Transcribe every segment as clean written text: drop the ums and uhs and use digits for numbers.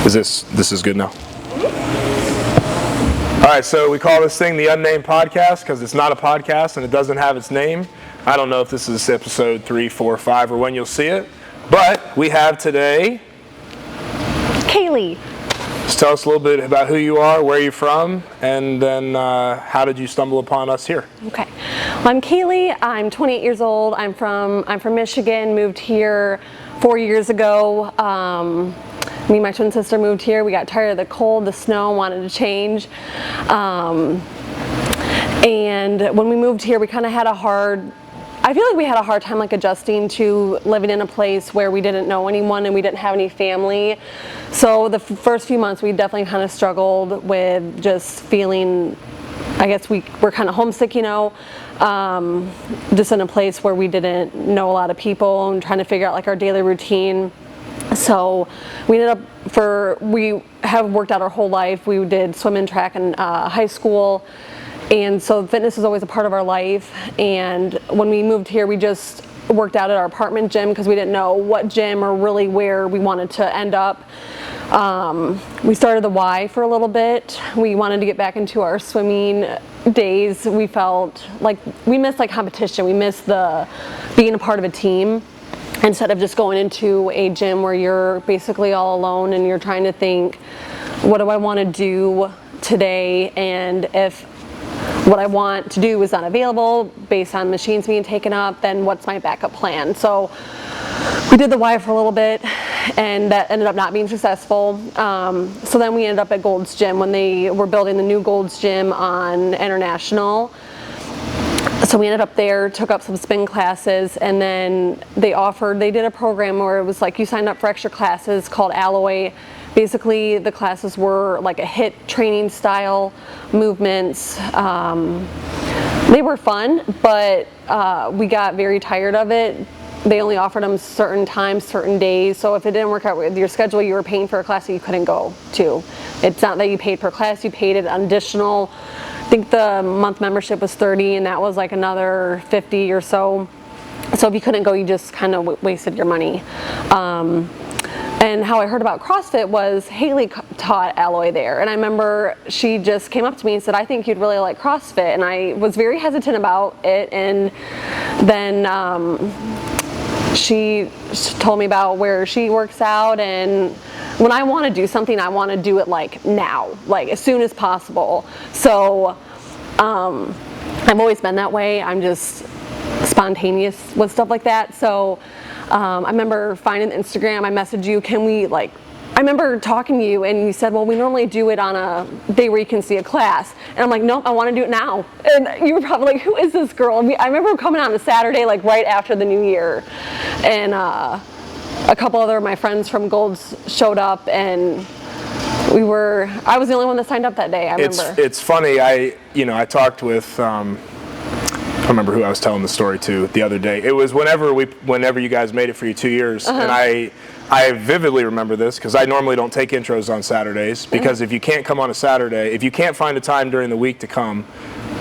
This is good now? All right, so we call this thing the Unnamed Podcast because it's not a podcast and it doesn't have its name. I don't know if this is episode 3, 4, 5 or when you'll see it, but we have today Kaylee. Just tell us a little bit about who you are, where you're from, and then how did you stumble upon us here? Okay, well, I'm Kaylee. I'm 28 years old. I'm from Michigan. Moved here 4 years ago. Me and my twin sister moved here. We got tired of the cold, the snow, wanted to change. And when we moved here, we kind of had I feel like we had a hard time adjusting to living in a place where we didn't know anyone and we didn't have any family. So the first few months we definitely kind of struggled with just feeling, I guess we're kind of homesick, just in a place where we didn't know a lot of people and trying to figure out our daily routine. So we have worked out our whole life. We did swim and track in high school. And so fitness is always a part of our life. And when we moved here, we just worked out at our apartment gym because we didn't know what gym or really where we wanted to end up. We started the Y for a little bit. We wanted to get back into our swimming days. We felt like we missed competition. We missed being a part of a team instead of just going into a gym where you're basically all alone and you're trying to think, what do I want to do today? And if what I want to do is not available based on machines being taken up, then what's my backup plan? So we did the Y for a little bit and that ended up not being successful. So then we ended up at Gold's Gym when they were building the new Gold's Gym on International. So we ended up there, took up some spin classes, and then they did a program where it was you signed up for extra classes called Alloy. Basically, the classes were a HIIT training style movements. They were fun, but we got very tired of it. They only offered them certain times, certain days. So if it didn't work out with your schedule, you were paying for a class that you couldn't go to. It's not that you paid per class, you paid an additional, I think the month membership was $30 and that was another $50 or so. So if you couldn't go, you just kind of wasted your money. And how I heard about CrossFit was Haley taught Alloy there. And I remember she just came up to me and said, I think you'd really like CrossFit. And I was very hesitant about it. And then she told me about where she works out. And when I want to do something, I want to do it now, as soon as possible. So I've always been that way. I'm just spontaneous with stuff like that. So I remember finding Instagram, I messaged you, I remember talking to you and you said, well, we normally do it on a day where you can see a class. And I'm like, nope, I want to do it now. And you were probably like, who is this girl? I remember coming on a Saturday, right after the new year. And a couple other of my friends from Gold's showed up and I was the only one that signed up that day, I remember. It's funny, I talked with, I remember who I was telling the story to the other day. It was whenever you guys made it for your 2 years, and I vividly remember this because I normally don't take intros on Saturdays because if you can't come on a Saturday, if you can't find a time during the week to come,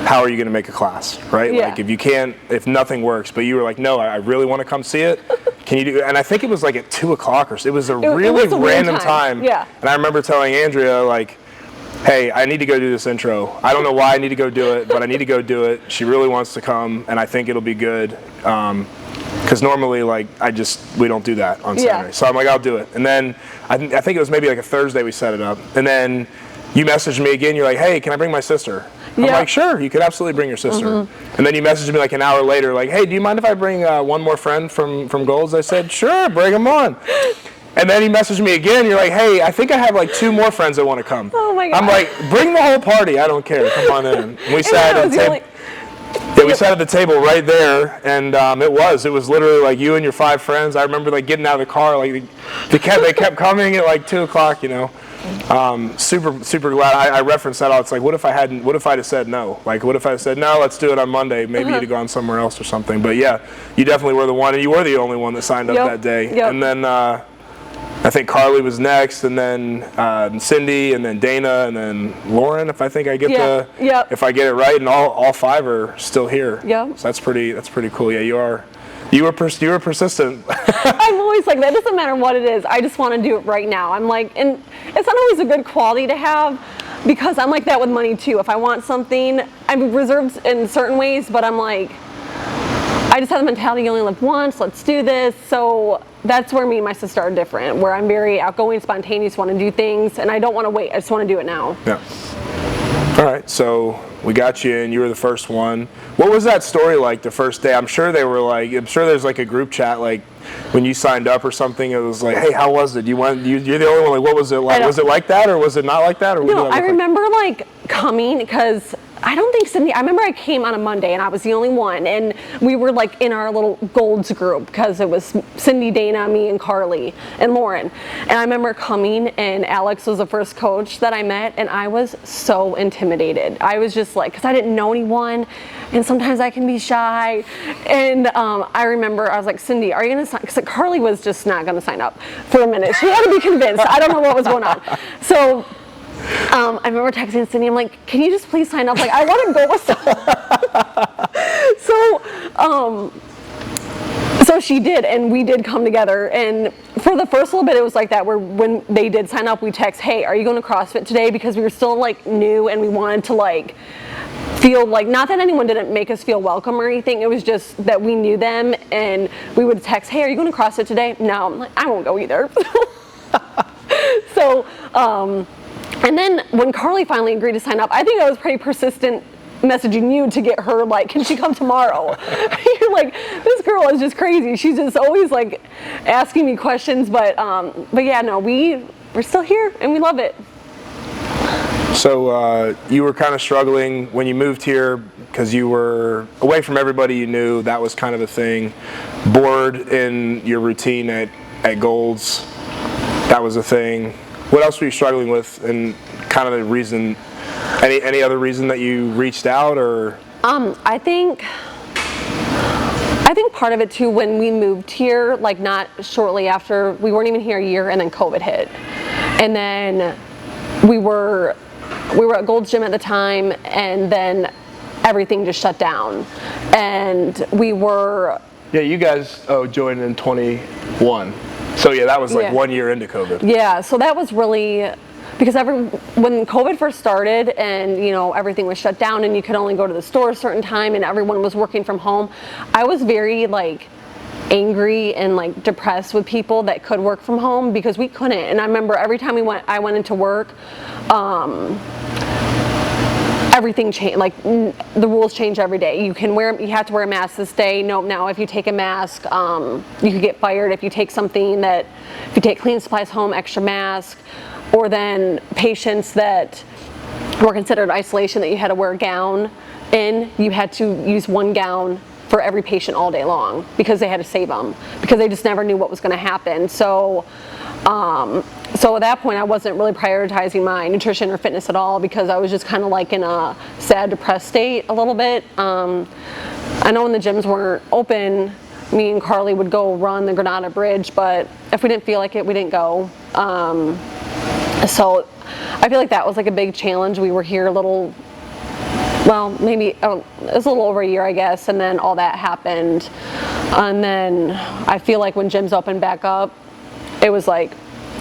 how are you going to make a class, right? Yeah. If nothing works, but you were like, no, I really want to come see it. Can you do? And I think it was at 2:00 or so. It was a really random time. Yeah. And I remember telling Andrea hey, I need to go do this intro. I don't know why I need to go do it, but I need to go do it. She really wants to come, and I think it'll be good. Because normally, we don't do that on Saturday. So I'm like, I'll do it. And then I think it was maybe a Thursday we set it up. And then you messaged me again. You're like, hey, can I bring my sister? I'm like, sure, you could absolutely bring your sister. And then you messaged me an hour later, hey, do you mind if I bring one more friend from Gold's? I said, sure, bring them on. And then he messaged me again. You're like, hey, I think I have 2 more friends that want to come. Oh my God. I'm like, bring the whole party. I don't care. Come on in. And we sat at the table. Yeah, we sat at the table right there, and it was literally you and your 5 friends. I remember getting out of the car, they kept coming at 2:00. Super glad. I referenced that all. It's what if I'd have said no? What if I had said no? Let's do it on Monday. Maybe you'd have gone somewhere else or something. But yeah, you definitely were the one, and you were the only one that signed up that day. Yep. And then I think Carly was next, and then Cindy, and then Dana, and then Lauren. If I get if I get it right, and all 5 are still here. Yeah. So that's pretty cool. Yeah, you are. You were persistent. I'm always like that. Doesn't matter what it is. I just want to do it right now. I'm like, and it's not always a good quality to have because I'm like that with money too. If I want something, I'm reserved in certain ways, but I'm like, I just have the mentality you only live once. Let's do this. So that's where me and my sister are different. Where I'm very outgoing, spontaneous, want to do things, and I don't want to wait. I just want to do it now. Yeah. All right, so we got you in. You were the first one. What was that story like the first day? I'm sure there's like a group chat like when you signed up or something. It was like, hey, how was it? You're the only one. Like, what was it like? Was it like that or was it not like that? Or no, I remember like coming because I don't think Cindy, I remember I came on a Monday and I was the only one, and we were like in our little Golds group because it was Cindy, Dana, me, and Carly, and Lauren. And I remember coming and Alex was the first coach that I met, and I was so intimidated. I was just like, because I didn't know anyone, and sometimes I can be shy. And I remember I was like, Cindy, are you going to sign? Because Carly was just not going to sign up for a minute. She had to be convinced. I don't know what was going on. So I remember texting Cindy, I'm like, can you just please sign up? Like, I want to go with someone. So she did, and we did come together. And for the first little bit, it was like that, where when they did sign up, we text, hey, are you going to CrossFit today? Because we were still like new and we wanted to like feel like, not that anyone didn't make us feel welcome or anything, it was just that we knew them, and we would text, hey, are you going to CrossFit today? No, I'm like, I won't go either. So, and then when Carly finally agreed to sign up, I think I was pretty persistent messaging you to get her, like, can she come tomorrow? You're like, this girl is just crazy. She's just always like asking me questions, but yeah, no, we're still here and we love it. So you were kind of struggling when you moved here because you were away from everybody you knew. That was kind of a thing. Bored in your routine at Golds. That was a thing. What else were you struggling with, and kind of the reason? Any other reason that you reached out, or? I think part of it too, when we moved here, like not shortly after, we weren't even here a year, and then COVID hit, and then we were at Gold's Gym at the time, and then everything just shut down, and we were. Yeah, you guys joined in 21. So yeah, that was like 1 year into COVID. Yeah, so that was really, because when COVID first started and everything was shut down and you could only go to the store a certain time and everyone was working from home, I was very like angry and like depressed with people that could work from home because we couldn't. And I remember every time I went into work, everything changed. Like the rules change every day. You have to wear a mask this day. Nope. Now if you take a mask, you could get fired. If you take cleaning supplies home, extra mask, or then patients that were considered isolation that you had to wear a gown in, you had to use one gown for every patient all day long because they had to save them because they just never knew what was going to happen. So at that point, I wasn't really prioritizing my nutrition or fitness at all because I was just kind of like in a sad, depressed state a little bit. I know when the gyms weren't open, me and Carly would go run the Granada Bridge, but if we didn't feel like it, we didn't go. So I feel like that was like a big challenge. We were here maybe it was a little over a year, I guess, and then all that happened. And then I feel like when gyms opened back up, it was like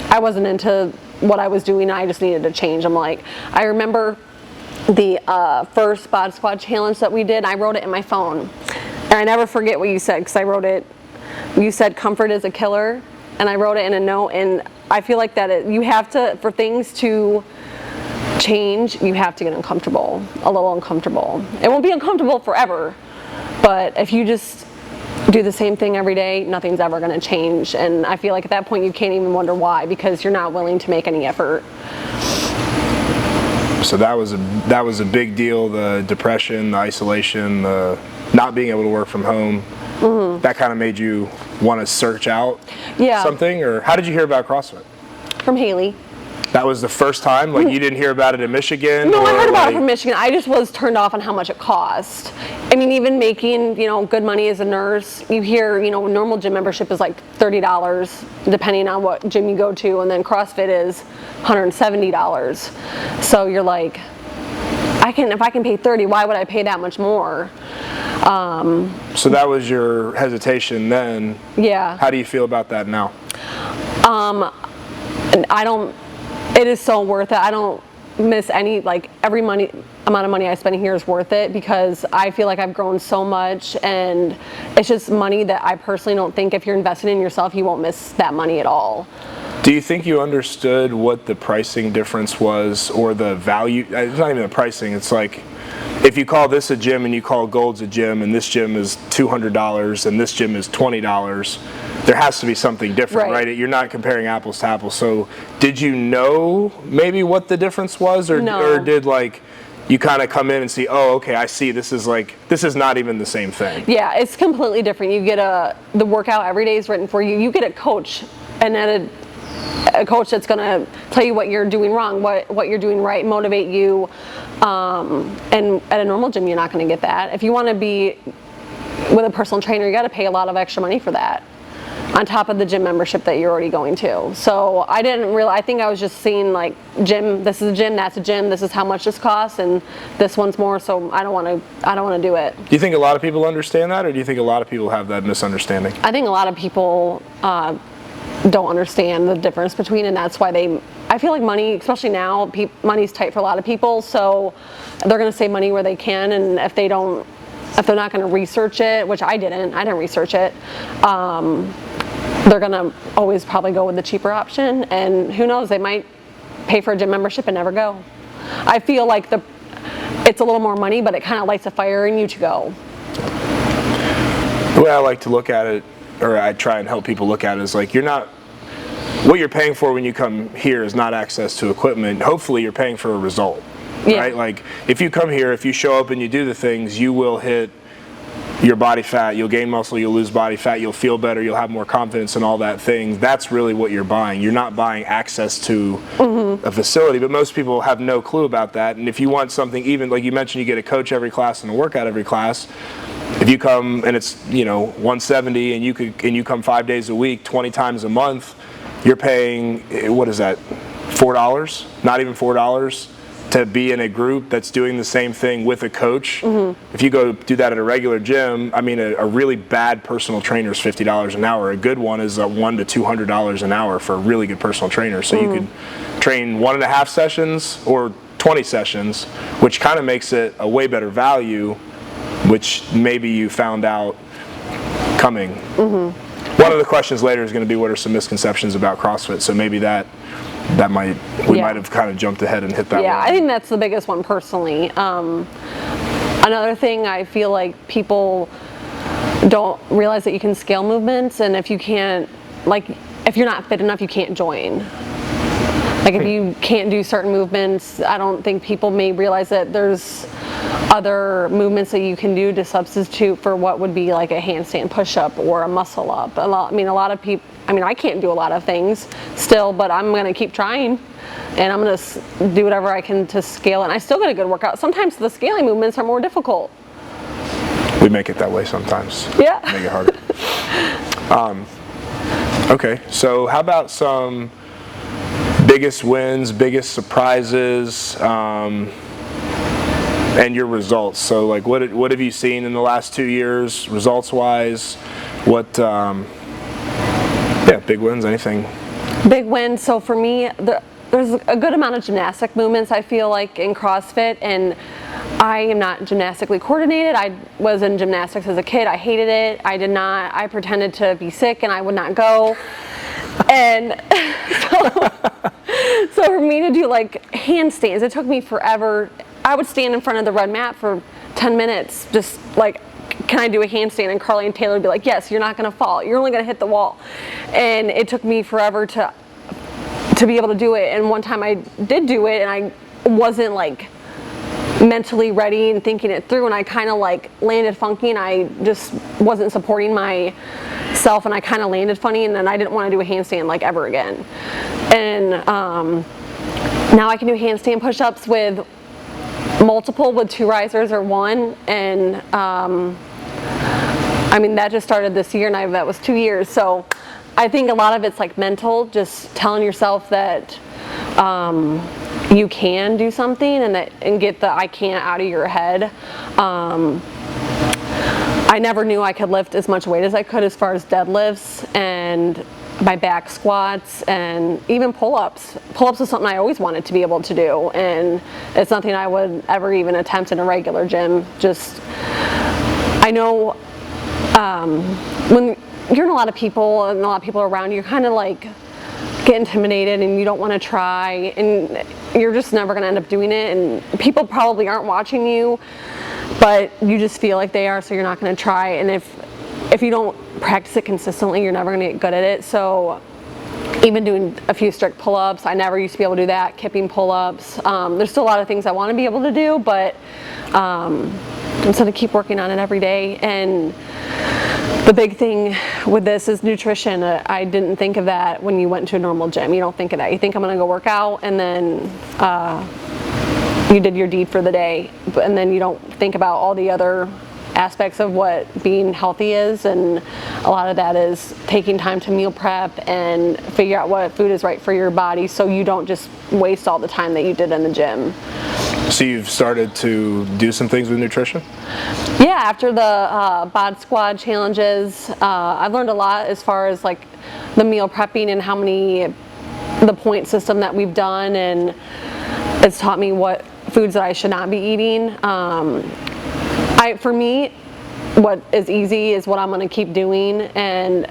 I wasn't into what I was doing. I just needed to change. I remember the first Bod Squad challenge that we did. I wrote it in my phone, and I never forget what you said because I wrote it. You said comfort is a killer, and I wrote it in a note. And I feel like that you have to, for things to change, you have to get uncomfortable, a little uncomfortable. It won't be uncomfortable forever, but if you just do the same thing every day, nothing's ever going to change. And I feel like at that point you can't even wonder why, because you're not willing to make any effort. So that was a big deal, the depression, the isolation, the not being able to work from home. Mm-hmm. That kind of made you want to search out something? Or how did you hear about CrossFit? From Haley. That was the first time? Like you didn't hear about it in Michigan? No, I heard about it from Michigan. I just was turned off on how much it cost. I mean, even making, good money as a nurse, you hear, normal gym membership is like $30, depending on what gym you go to, and then CrossFit is $170. So you're like, if I can pay $30, why would I pay that much more? So that was your hesitation then. Yeah. How do you feel about that now? It is so worth it. I don't miss any, like, every amount of money I spend here is worth it, because I feel like I've grown so much, and it's just money that I personally don't think, if you're investing in yourself, you won't miss that money at all. Do you think you understood what the pricing difference was, or the value? It's not even the pricing. It's like, if you call this a gym and you call Gold's a gym, and this gym is $200 and this gym is $20, there has to be something different, right? You're not comparing apples to apples. So did you know maybe what the difference was, or, No. or did, like, you kind of come in and see, oh, okay, I see, this is not even the same thing? Yeah, it's completely different. You get the workout every day is written for you. You get a coach, and then a coach that's going to tell you what you're doing wrong, what you're doing right, motivate you. And at a normal gym, you're not going to get that. If you want to be with a personal trainer, you got to pay a lot of extra money for that, on top of the gym membership that you're already going to. So I didn't really, I think I was just seeing, like, gym, this is a gym, that's a gym, this is how much this costs, and this one's more, so I don't want to do it. Do you think a lot of people understand that, or do you think a lot of people have that misunderstanding? I think a lot of people don't understand the difference between, and that's why I feel like money, especially now, money's tight for a lot of people, so they're going to save money where they can, and if they're not going to research it, which I didn't research it, they're going to always probably go with the cheaper option, and who knows, they might pay for a gym membership and never go. I feel like it's a little more money, but it kind of lights a fire in you to go. The way I like to look at it, or I try and help people look at it, is like, what you're paying for when you come here is not access to equipment. Hopefully you're paying for a result, right? Like, if you come here, if you show up and you do the things, you will hit your body fat, you'll gain muscle, you'll lose body fat, you'll feel better, you'll have more confidence and all that thing. That's really what you're buying. You're not buying access to a facility, but most people have no clue about that. And if you want something, even like you mentioned, you get a coach every class and a workout every class. If you come and it's, $170 and you come 5 days a week, 20 times a month, you're paying, what is that, $4? Not even $4 to be in a group that's doing the same thing with a coach. If you go do that at a regular gym, I mean, a really bad personal trainer is $50 an hour. A good one is $100 to $200 an hour for a really good personal trainer. So you could train 1.5 sessions or 20 sessions, which kind of makes it a way better value, which maybe you found out coming. One of the questions later is going to be, what are some misconceptions about CrossFit? So maybe we might have kind of jumped ahead and hit that one. Yeah, I think that's the biggest one personally. Another thing, I feel like people don't realize that you can scale movements, and if you're not fit enough, you can't join. Like, if you can't do certain movements, I don't think people may realize that there's other movements that you can do to substitute for what would be like a handstand push-up or a muscle up. A lot of people, I can't do a lot of things still, but I'm going to keep trying, and I'm going to do whatever I can to scale it. And I still get a good workout. Sometimes the scaling movements are more difficult. We make it that way sometimes. Yeah. Make it harder. Okay, so how about some biggest wins, biggest surprises, and your results? So, like, what have you seen in the last 2 years, results-wise? What, big wins, anything? Big wins. So for me, there's a good amount of gymnastic movements, I feel like, in CrossFit, and I am not gymnastically coordinated. I was in gymnastics as a kid. I hated it. I pretended to be sick and I would not go. And so for me to do like handstands, it took me forever. I would stand in front of the red mat for 10 minutes, just like, can I do a handstand? And Carly and Taylor would be like, yes, you're not going to fall. You're only going to hit the wall. And it took me forever to be able to do it. And one time I did do it, and I wasn't like mentally ready and thinking it through, and I kind of like landed funky, and I just wasn't supporting myself, and I kind of landed funny, and then I didn't want to do a handstand like ever again. And now I can do handstand push-ups with multiple, with 2 risers or 1, and that just started this year, and that was 2 years. So I think a lot of it's like mental, just telling yourself that you can do something, and get the I can't out of your head. I never knew I could lift as much weight as I could as far as deadlifts and my back squats and even pull-ups. Pull-ups is something I always wanted to be able to do, and it's nothing I would ever even attempt in a regular gym. Just, I know when you're in a lot of people and a lot of people around you, you're kind of like get intimidated and you don't want to try, and you're just never going to end up doing it, and people probably aren't watching you, but you just feel like they are, so you're not going to try. And if you don't practice it consistently, you're never going to get good at it. So even doing a few strict pull-ups, I never used to be able to do that. Kipping pull-ups, there's still a lot of things I want to be able to do, but I'm just going to keep working on it every day. And the big thing with this is nutrition. I didn't think of that when you went to a normal gym. You don't think of that. You think I'm going to go work out, and then you did your deed for the day, and then you don't think about all the other aspects of what being healthy is, and a lot of that is taking time to meal prep and figure out what food is right for your body, so you don't just waste all the time that you did in the gym. So you've started to do some things with nutrition? Yeah, after the bod squad challenges, I've learned a lot as far as like the meal prepping and the point system that we've done, and it's taught me what foods that I should not be eating. For me, what is easy is what I'm going to keep doing, and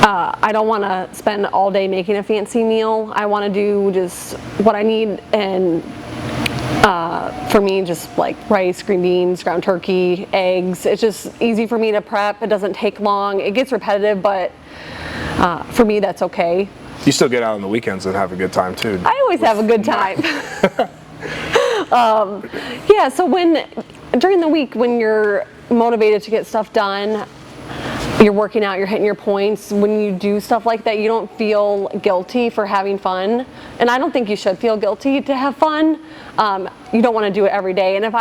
I don't want to spend all day making a fancy meal. I want to do just what I need, and for me, just like rice, green beans, ground turkey, eggs. It's just easy for me to prep. It doesn't take long. It gets repetitive, but for me, that's okay. You still get out on the weekends and have a good time too. I always have a good time. Yeah, so during the week, when you're motivated to get stuff done, you're working out, you're hitting your points, when you do stuff like that, you don't feel guilty for having fun. And I don't think you should feel guilty to have fun. You don't want to do it every day. And if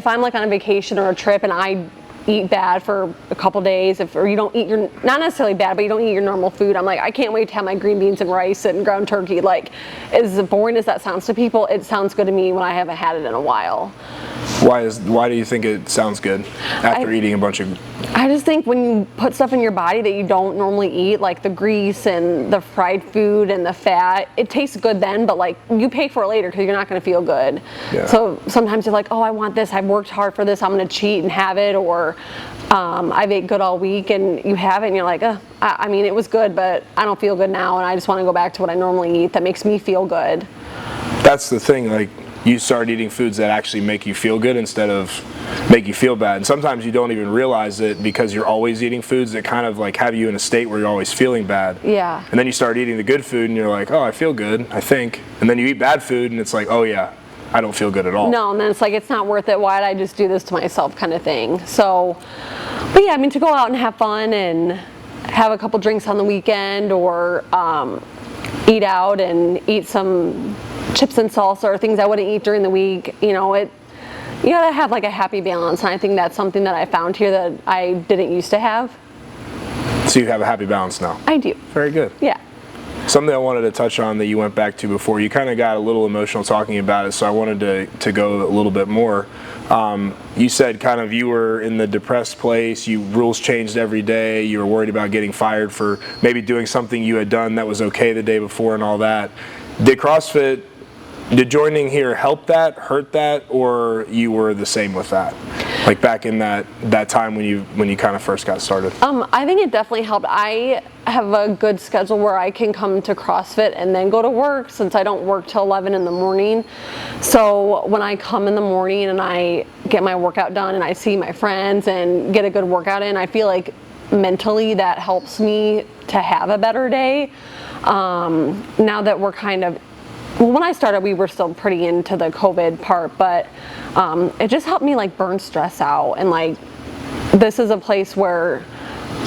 I'm like on a vacation or a trip and I eat bad for a couple days, or you don't eat not necessarily bad, but you don't eat your normal food, I'm like, I can't wait to have my green beans and rice and ground turkey. Like, as boring as that sounds to people, it sounds good to me when I haven't had it in a while. Why do you think it sounds good after eating a bunch of... I just think when you put stuff in your body that you don't normally eat, like the grease and the fried food and the fat, it tastes good then, but like you pay for it later because you're not going to feel good. Yeah. So sometimes you're like, oh, I want this, I've worked hard for this, I'm going to cheat and have it, or I've ate good all week, and you have it and you're like, I mean, it was good, but I don't feel good now, and I just want to go back to what I normally eat that makes me feel good. That's the thing, like, you start eating foods that actually make you feel good instead of make you feel bad. And sometimes you don't even realize it because you're always eating foods that kind of like have you in a state where you're always feeling bad. Yeah. And then you start eating the good food and you're like, oh, I feel good, I think. And then you eat bad food and it's like, oh yeah, I don't feel good at all. No, and then it's like, it's not worth it. Why did I just do this to myself kind of thing? So, but yeah, I mean, to go out and have fun and have a couple drinks on the weekend, or eat out and eat some chips and salsa or things I wouldn't eat during the week, you gotta have like a happy balance, and I think that's something that I found here that I didn't used to have. So you have a happy balance now? I do. Very good. Yeah. Something I wanted to touch on that you went back to before, you kind of got a little emotional talking about it, so I wanted to go a little bit more. You said kind of you were in the depressed place, rules changed every day, you were worried about getting fired for maybe doing something you had done that was okay the day before and all that. Did joining here help that, hurt that, or you were the same with that? Like back in that time when you kind of first got started? I think it definitely helped. I have a good schedule where I can come to CrossFit and then go to work, since I don't work till 11 in the morning. So when I come in the morning and I get my workout done and I see my friends and get a good workout in, I feel like mentally that helps me to have a better day. Now that we're kind of, well, when I started, we were still pretty into the COVID part, but it just helped me like burn stress out. And like, this is a place where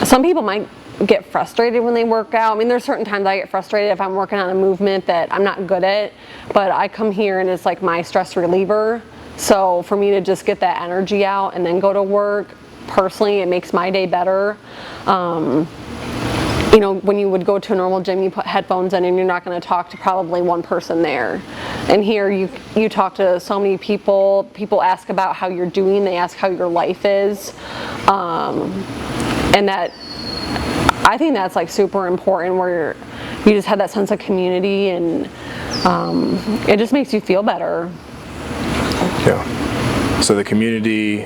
some people might get frustrated when they work out. I mean, there's certain times I get frustrated if I'm working on a movement that I'm not good at, but I come here and it's like my stress reliever. So for me to just get that energy out and then go to work, personally, it makes my day better. you know, when you would go to a normal gym, you put headphones in and you're not going to talk to probably one person there. And here you talk to so many people. People ask about how you're doing. They ask how your life is. And that, I think that's like super important, where you just have that sense of community, and it just makes you feel better. Yeah. So the community,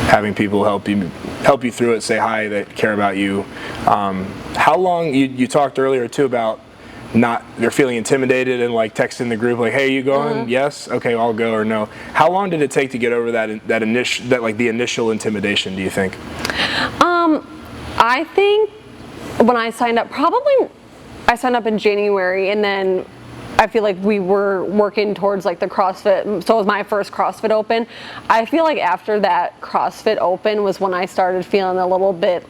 having people help you through it, say hi, that care about you. How long, you talked earlier too about they're feeling intimidated and like texting the group like, hey, you going? Yes, okay, I'll go, or no. How long did it take to get over that initial intimidation, do you think? I think when I signed up, I signed up in January, and then I feel like we were working towards like the CrossFit, so it was my first CrossFit Open. I feel like after that CrossFit Open was when I started feeling a little bit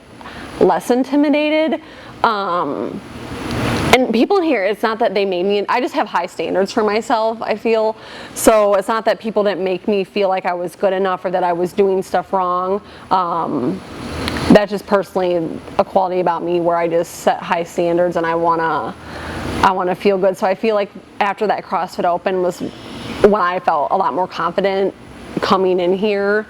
less intimidated. And people in here, it's not that they made me, I just have high standards for myself, I feel. So it's not that people didn't make me feel like I was good enough or that I was doing stuff wrong. That's just personally a quality about me, where I just set high standards and I wanna feel good. So I feel like after that CrossFit Open was when I felt a lot more confident coming in here.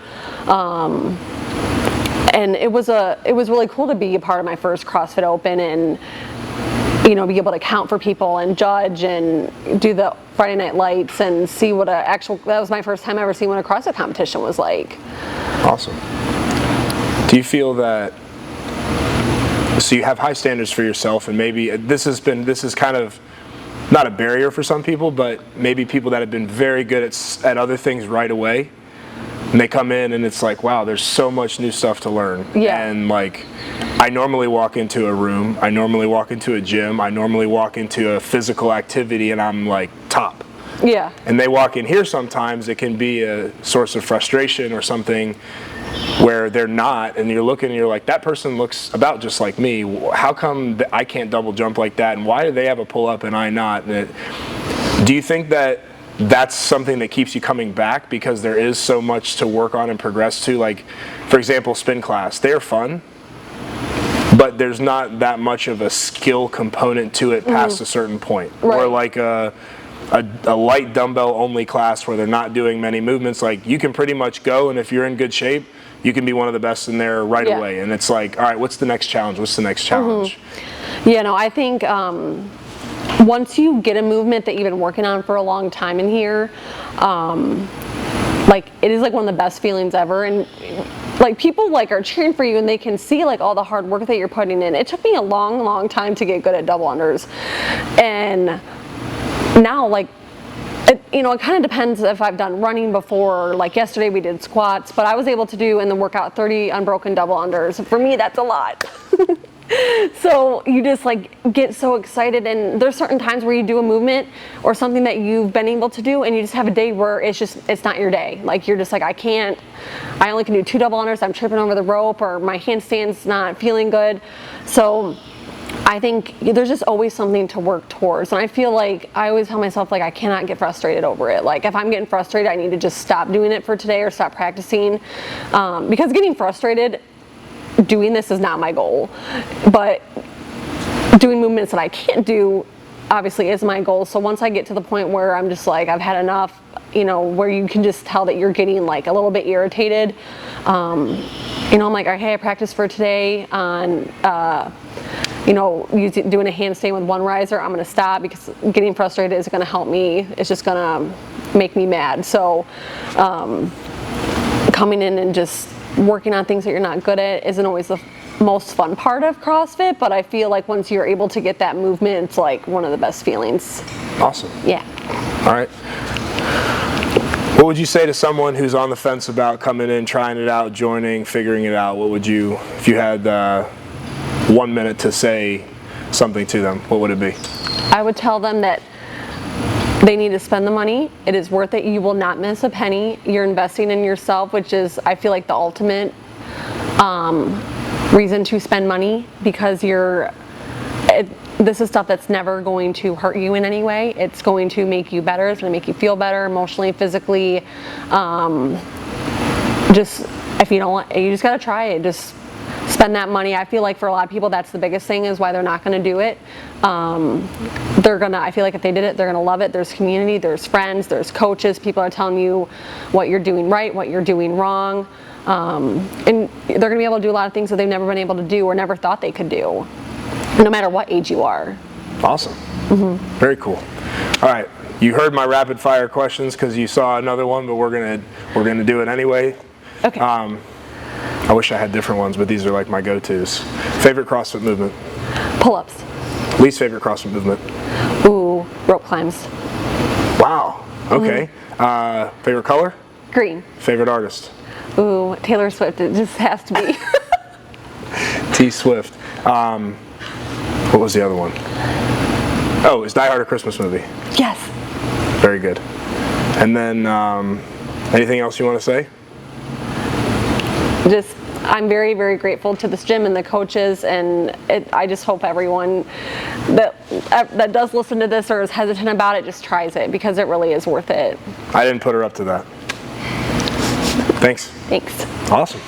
And it was really cool to be a part of my first CrossFit Open, and you know, be able to count for people and judge and do the Friday Night Lights and see what that was my first time ever seeing what a CrossFit competition was like. Awesome. Do you feel that, so you have high standards for yourself, and maybe this is kind of not a barrier for some people, but maybe people that have been very good at other things right away, and they come in and it's like, wow, there's so much new stuff to learn. Yeah. And like, I normally walk into a room, I normally walk into a gym, I normally walk into a physical activity, and I'm like top. Yeah. And they walk in here, sometimes it can be a source of frustration or something where they're not, and you're looking and you're like, that person looks about just like me. How come I can't double jump like that, and why do they have a pull up and I not? Do you think that that's something that keeps you coming back because there is so much to work on and progress to? Like, for example, spin class, they're fun, but there's not that much of a skill component to it past a certain point. Right. Or like a light dumbbell only class where they're not doing many movements, like you can pretty much go, and if you're in good shape, you can be one of the best in there right away. And it's like, all right, what's the next challenge? What's the next challenge? Yeah, no, I think once you get a movement that you've been working on for a long time in here, like it is like one of the best feelings ever. And like people like are cheering for you, and they can see like all the hard work that you're putting in. It took me a long time to get good at double unders, and now like it kind of depends if I've done running before. Like yesterday we did squats, but I was able to do in the workout 30 unbroken double unders. For me, that's a lot. So you just like get so excited, and there's certain times where you do a movement or something that you've been able to do, and you just have a day where it's not your day. Like you're just like, I only can do 2 double unders, I'm tripping over the rope, or my handstand's not feeling good. So I think there's just always something to work towards, and I feel like I always tell myself like I cannot get frustrated over it. Like if I'm getting frustrated, I need to just stop doing it for today or stop practicing, because getting frustrated doing this is not my goal, but doing movements that I can't do obviously is my goal. So once I get to the point where I'm just like, I've had enough, where you can just tell that you're getting like a little bit irritated, I'm like, okay, I practiced for today on doing a handstand with one riser. I'm going to stop, because getting frustrated isn't going to help me. It's just going to make me mad. So coming in and just working on things that you're not good at isn't always the most fun part of CrossFit, but I feel like once you're able to get that movement, it's like one of the best feelings. Awesome. Yeah. All right. What would you say to someone who's on the fence about coming in, trying it out, joining, figuring it out? What would you, if you had 1 minute to say something to them, what would it be? I would tell them that they need to spend the money. It is worth it. You will not miss a penny. You're investing in yourself, which is, I feel like, the ultimate reason to spend money, because this is stuff that's never going to hurt you in any way. It's going to make you better. It's going to make you feel better emotionally, physically. Just if you don't want, you just got to try it. Just spend that money. I feel like for a lot of people that's the biggest thing is why they're not going to do it. I feel like if they did it, they're going to love it. There's community, there's friends, there's coaches. People are telling you what you're doing right, what you're doing wrong. And they're going to be able to do a lot of things that they've never been able to do or never thought they could do, no matter what age you are. Awesome. Very cool. All right. You heard my rapid fire questions because you saw another one, but we're gonna do it anyway. Okay. I wish I had different ones, but these are like my go-tos. Favorite CrossFit movement? Pull-ups. Least favorite CrossFit movement? Ooh, rope climbs. Wow. Okay. Favorite color? Green. Favorite artist? Ooh, Taylor Swift. It just has to be. T Swift. What was the other one? Oh, is Die Hard a Christmas movie? Yes. Very good. And then anything else you want to say? I'm very, very grateful to this gym and the coaches, and I just hope everyone that does listen to this or is hesitant about it just tries it, because it really is worth it. I didn't put her up to that. Thanks. Thanks. Awesome.